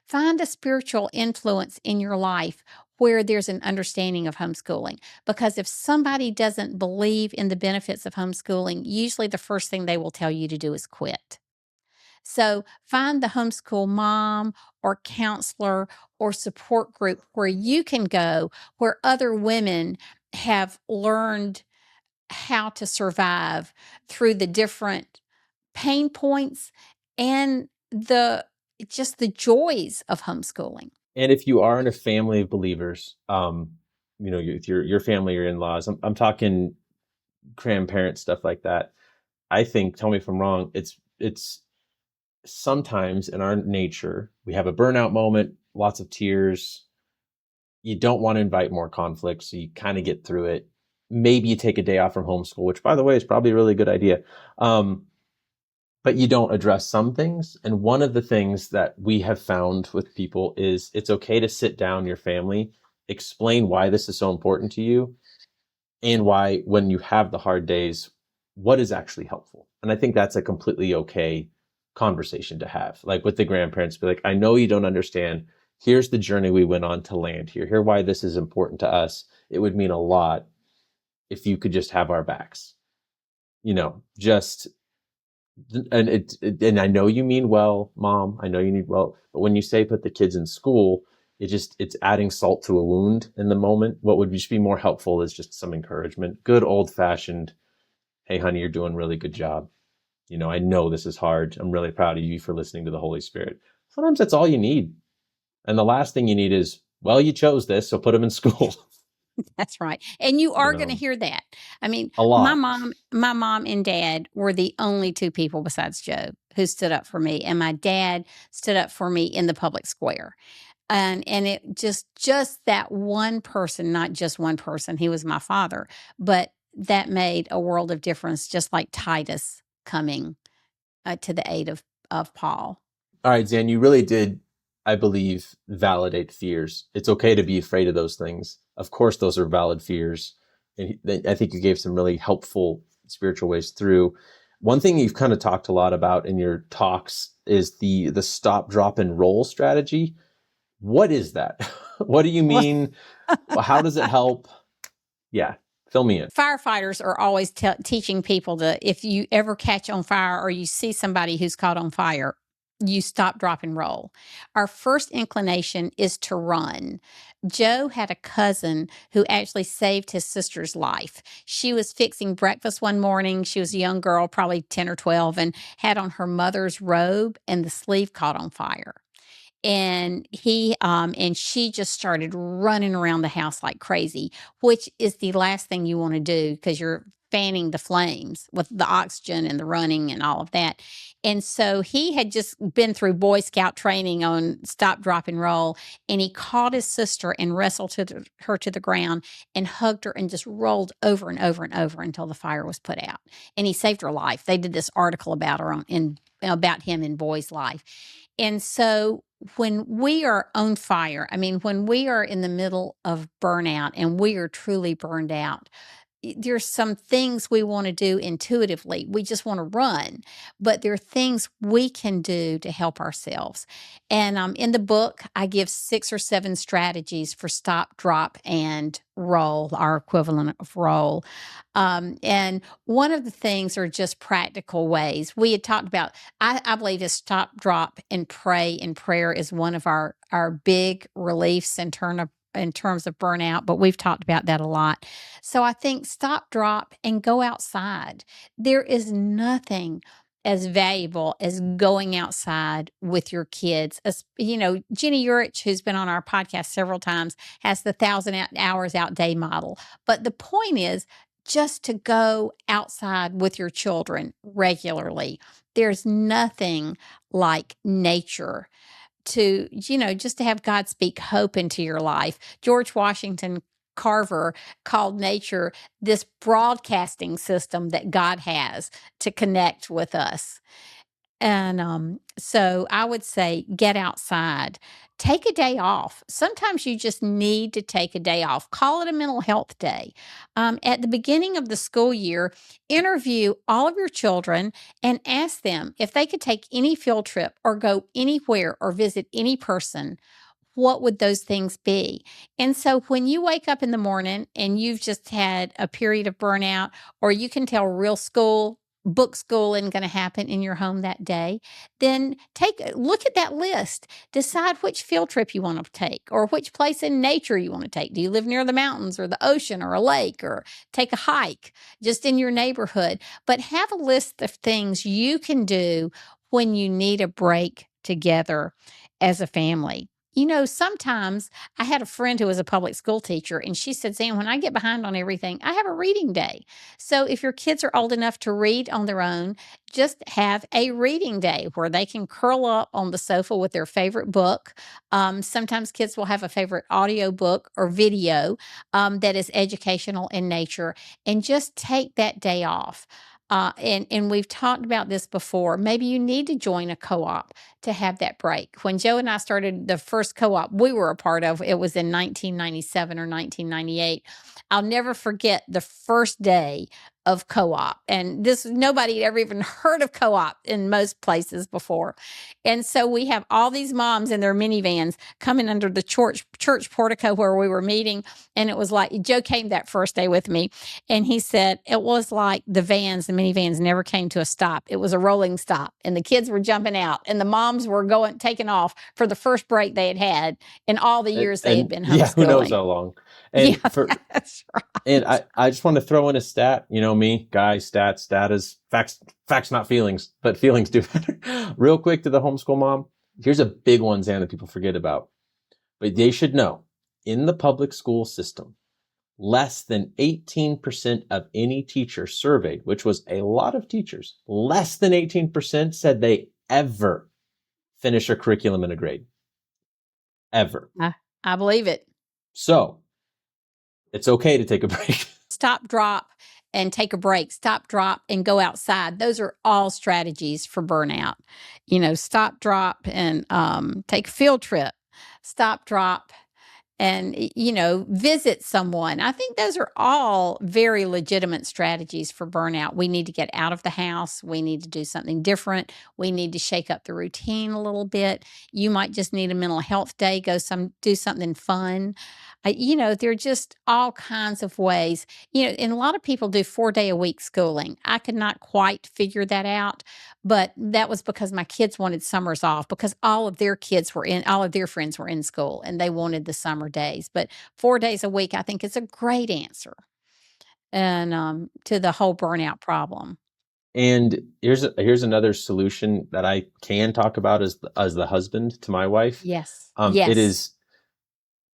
find a spiritual influence in your life where there's an understanding of homeschooling. Because if somebody doesn't believe in the benefits of homeschooling, usually the first thing they will tell you to do is quit. So find the homeschool mom or counselor or support group where you can go, where other women have learned how to survive through the different pain points and just the joys of homeschooling.
And if you are in a family of believers, you know, with your family, your in-laws, I'm talking grandparents, stuff like that. I think, tell me if I'm wrong, it's sometimes in our nature, we have a burnout moment, lots of tears. You don't want to invite more conflict, so you kind of get through it. Maybe you take a day off from homeschool, which, by the way, is probably a really good idea. But you don't address some things. And one of the things that we have found with people is it's okay to sit down your family, explain why this is so important to you, and why when you have the hard days, what is actually helpful. And I think that's a completely okay conversation to have. Like with the grandparents, be like, I know you don't understand. Here's the journey we went on to land here. Here why this is important to us. It would mean a lot if you could just have our backs. You know, just and I know you mean well, Mom. I know you need well, but when you say put the kids in school, it's adding salt to a wound in the moment. What would just be more helpful is just some encouragement. Good old fashioned, hey honey, you're doing a really good job. You know, I know this is hard. I'm really proud of you for listening to the Holy Spirit. Sometimes that's all you need. And the last thing you need is, well, you chose this, so put them in school.
That's right. And you are
You
going to
know,
hear that. I mean,
a
my
lot.
mom and dad were the only two people besides Joe who stood up for me. And my dad stood up for me in the public square. And it just that one person, not just one person, he was my father, but that made a world of difference, just like Titus coming to the aid of Paul.
All right, Zan, you really did, I believe, validate fears. It's okay to be afraid of those things. Of course, those are valid fears. And I think you gave some really helpful spiritual ways through. One thing you've kind of talked a lot about in your talks is the stop, drop, and roll strategy. What is that? What do you mean? How does it help? Yeah, fill me in.
Firefighters are always teaching people to, if you ever catch on fire or you see somebody who's caught on fire, you stop, drop, and roll. Our first inclination is to run. Joe had a cousin who actually saved his sister's life. She was fixing breakfast one morning. She was a young girl, probably 10 or 12, and had on her mother's robe, and the sleeve caught on fire. And she just started running around the house like crazy, which is the last thing you want to do because you're fanning the flames with the oxygen and the running and all of that. And so he had just been through Boy Scout training on stop, drop, and roll. And he caught his sister and wrestled her to the ground and hugged her and just rolled over and over and over until the fire was put out. And he saved her life. They did this article about her about him in Boy's life. And so when we are on fire, I mean, when we are in the middle of burnout and we are truly burned out, there's some things we want to do intuitively. We just want to run, but there are things we can do to help ourselves. And in the book, I give 6 or 7 strategies for stop, drop, and roll, our equivalent of roll. And one of the things are just practical ways. We had talked about, I believe, is stop, drop, and pray. And prayer is one of our big reliefs in terms of burnout, but we've talked about that a lot. So I think stop, drop, and go outside. There is nothing as valuable as going outside with your kids. Jenny Urich, who's been on our podcast several times, has the 1,000 hours out day model. But the point is just to go outside with your children regularly. There's nothing like nature to, just to have God speak hope into your life. George Washington Carver called nature this broadcasting system that God has to connect with us. And so I would say get outside. Take a day off. Sometimes you just need to take a day off. Call it a mental health day. At the beginning of the school year, interview all of your children and ask them if they could take any field trip or go anywhere or visit any person. What would those things be? And so when you wake up in the morning and you've just had a period of burnout, or you can tell book school isn't going to happen in your home that day, then look at that list. Decide which field trip you want to take or which place in nature you want to take. Do you live near the mountains or the ocean or a lake, or take a hike just in your neighborhood? But have a list of things you can do when you need a break together as a family. Sometimes I had a friend who was a public school teacher, and she said, Zan, when I get behind on everything, I have a reading day. So if your kids are old enough to read on their own, just have a reading day where they can curl up on the sofa with their favorite book. Sometimes kids will have a favorite audio book or video that is educational in nature, and just take that day off. And we've talked about this before. Maybe you need to join a co-op to have that break. When Joe and I started the first co-op we were a part of, it was in 1997 or 1998. I'll never forget the first day of co-op. And nobody had ever even heard of co-op in most places before. And so we have all these moms in their minivans coming under the church portico where we were meeting. And it was like, Joe came that first day with me, and he said it was like the minivans never came to a stop. It was a rolling stop, and the kids were jumping out, and the moms were taking off for the first break they had had in all the years they had been homeschooling.
Yeah, who knows how long. And
that's right.
And I just want to throw in a stat. You know me, guys, stats, data is facts, not feelings, but feelings do better. Real quick to the homeschool mom. Here's a big one, Zan, that people forget about. But they should know, in the public school system, less than 18% of any teacher surveyed, which was a lot of teachers, less than 18% said they ever finish a curriculum in a grade. Ever.
I believe it.
So it's okay to take a break.
Stop, drop, and take a break, stop, drop, and go outside. Those are all strategies for burnout. Stop, drop, and take a field trip, stop, drop, and visit someone. I think those are all very legitimate strategies for burnout. We need to get out of the house, we need to do something different, we need to shake up the routine a little bit. You might just need a mental health day, do something fun. There are just all kinds of ways. And a lot of people do 4-day a week schooling. I could not quite figure that out, but that was because my kids wanted summers off, because all of their friends were in school and they wanted the summer days. But 4 days a week, I think, is a great answer and to the whole burnout problem.
And here's another solution that I can talk about as the husband to my wife.
Yes.
It is,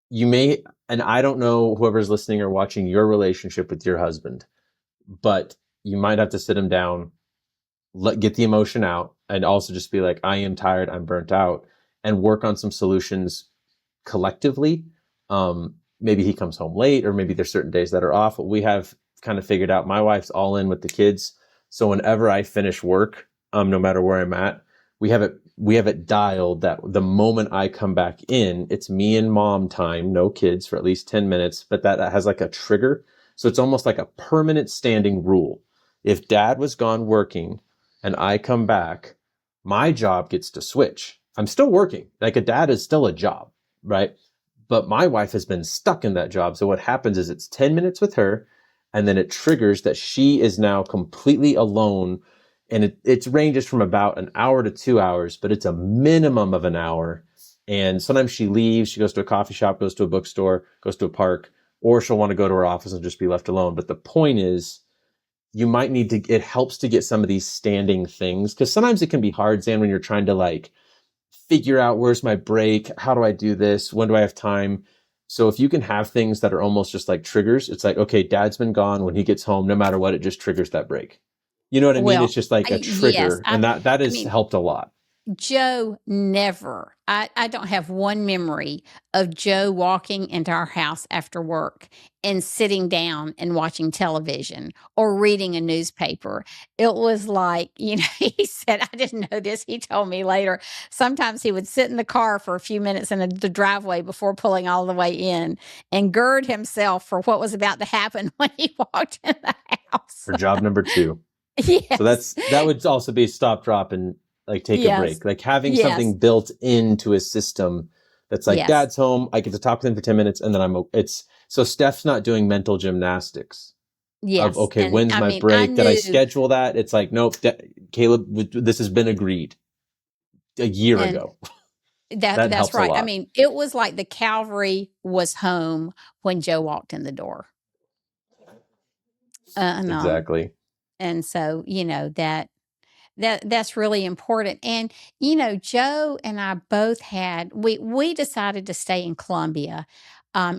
you may, and I don't know whoever's listening or watching your relationship with your husband, but you might have to sit him down, get the emotion out, and also just be like, I am tired, I'm burnt out, and work on some solutions collectively. Maybe he comes home late, or maybe there's certain days that are off. We have kind of figured out, my wife's all in with the kids. So whenever I finish work, no matter where I'm at, we have it dialed that the moment I come back in, it's me and mom time, no kids for at least 10 minutes, but that has like a trigger. So it's almost like a permanent standing rule. If dad was gone working and I come back, my job gets to switch. I'm still working. Like a dad is still a job, right? But my wife has been stuck in that job. So what happens is it's 10 minutes with her, and then it triggers that she is now completely alone. And it ranges from about an hour to 2 hours, but it's a minimum of an hour. And sometimes she leaves, she goes to a coffee shop, goes to a bookstore, goes to a park, or she'll want to go to her office and just be left alone. But the point is, you might need to, it helps to get some of these standing things, because sometimes it can be hard, Zan, when you're trying to like figure out, where's my break? How do I do this? When do I have time? So if you can have things that are almost just like triggers, it's like, okay, dad's been gone. When he gets home, no matter what, it just triggers that break. You know what I mean?
Well,
It's just like a
yes.
trigger, and that has helped a lot.
Joe never, I don't have one memory of Joe walking into our house after work and sitting down and watching television or reading a newspaper. It was like, he said, I didn't know this. He told me later, sometimes he would sit in the car for a few minutes in the driveway before pulling all the way in and gird himself for what was about to happen when he walked in the house.
For job number 2.
Yes.
So that would also be stop, drop, and like take a break. Like having something built into a system that's like, dad's home, I get to talk to him for 10 minutes, and then so Steph's not doing mental gymnastics.
Yes.
Of, okay, when's my break? Did I schedule that? It's like, nope, Caleb, this has been agreed a year ago.
That's right. I mean, it was like the cavalry was home when Joe walked in the door.
Exactly.
And so, that's really important. And, Joe and I both we decided to stay in Columbia.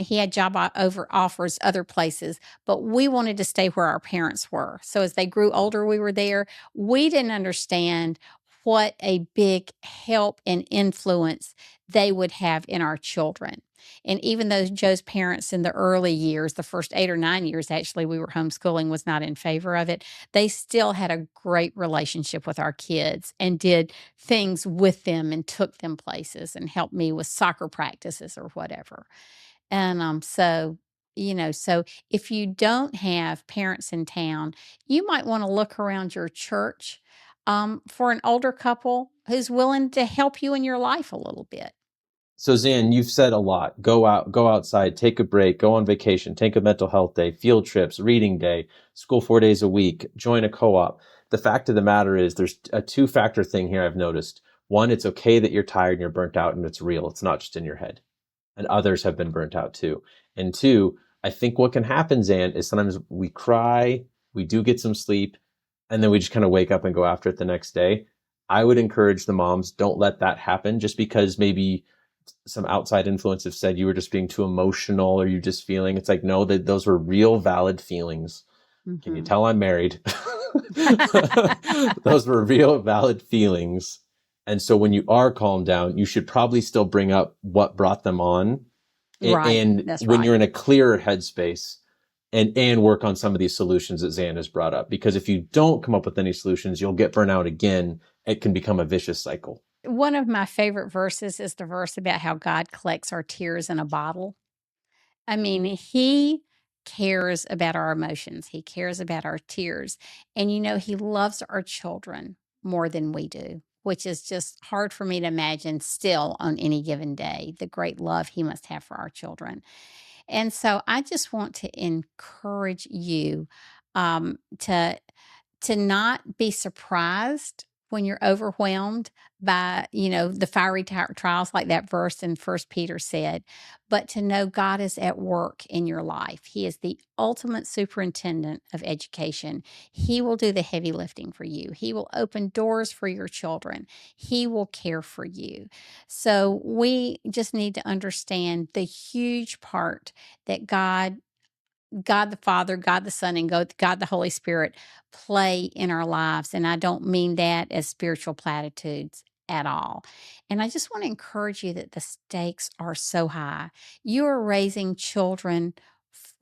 He had job offers other places, but we wanted to stay where our parents were. So as they grew older, we were there. We didn't understand what a big help and influence they would have in our children. And even though Joe's parents in the early years, the first 8 or 9 years, actually, we were homeschooling, was not in favor of it, they still had a great relationship with our kids and did things with them and took them places and helped me with soccer practices or whatever. And so if you don't have parents in town, you might want to look around your church for an older couple who's willing to help you in your life a little bit.
So Zan, you've said a lot. Go outside, take a break, go on vacation, take a mental health day, field trips, reading day, school 4 days a week, join a co-op. The fact of the matter is there's a 2-factor thing here I've noticed. One, it's okay that you're tired and you're burnt out, and it's real. It's not just in your head. And others have been burnt out too. And 2, I think what can happen, Zan, is sometimes we cry, we do get some sleep, and then we just kind of wake up and go after it the next day. I would encourage the moms, don't let that happen just because maybe some outside influence have said you were just being too emotional or you just feeling. It's like, no, that those were real valid feelings. Mm-hmm. Can you tell I'm married? Those were real valid feelings. And so when you are calmed down, you should probably still bring up what brought them on.
Right.
And when you're in a clearer headspace, and work on some of these solutions that Zan has brought up. Because if you don't come up with any solutions, you'll get burnout again. It can become a vicious cycle.
One of my favorite verses is the verse about how God collects our tears in a bottle. I mean, he cares about our emotions. He cares about our tears. And, he loves our children more than we do, which is just hard for me to imagine still on any given day, the great love he must have for our children. And so I just want to encourage you to not be surprised when you're overwhelmed by, the fiery trials like that verse in First Peter said, but to know God is at work in your life. He is the ultimate superintendent of education. He will do the heavy lifting for you. He will open doors for your children. He will care for you. So we just need to understand the huge part that God the Father, God the Son, and God the Holy Spirit play in our lives. And I don't mean that as spiritual platitudes at all. And I just want to encourage you that the stakes are so high. You are raising children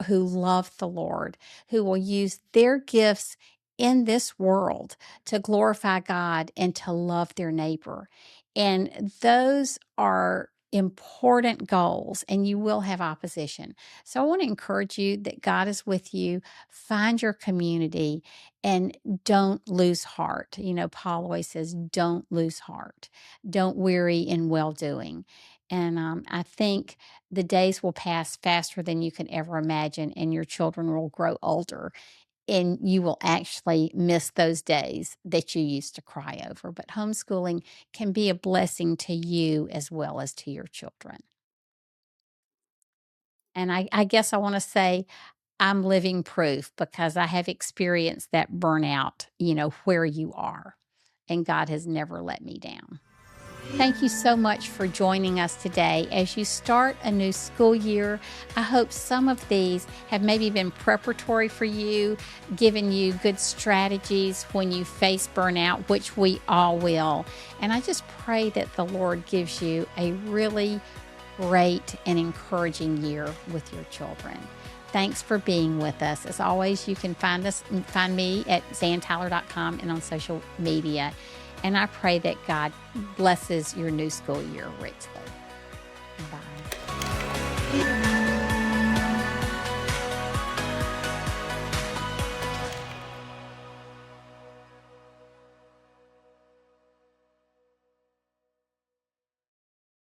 who love the Lord, who will use their gifts in this world to glorify God and to love their neighbor. And those are important goals, and you will have opposition. So I want to encourage you that God is with you. Find your community and don't lose heart. Paul always says, don't lose heart. Don't weary in well doing. And I think the days will pass faster than you can ever imagine, and your children will grow older. And you will actually miss those days that you used to cry over. But homeschooling can be a blessing to you as well as to your children. And I guess I want to say I'm living proof because I have experienced that burnout, where you are. And God has never let me down. Thank you so much for joining us today. As you start a new school year, I hope some of these have maybe been preparatory for you, given you good strategies when you face burnout, which we all will. And I just pray that the Lord gives you a really great and encouraging year with your children. Thanks for being with us. As always, you can find me at zantyler.com and on social media. And I pray that God blesses your new school year richly.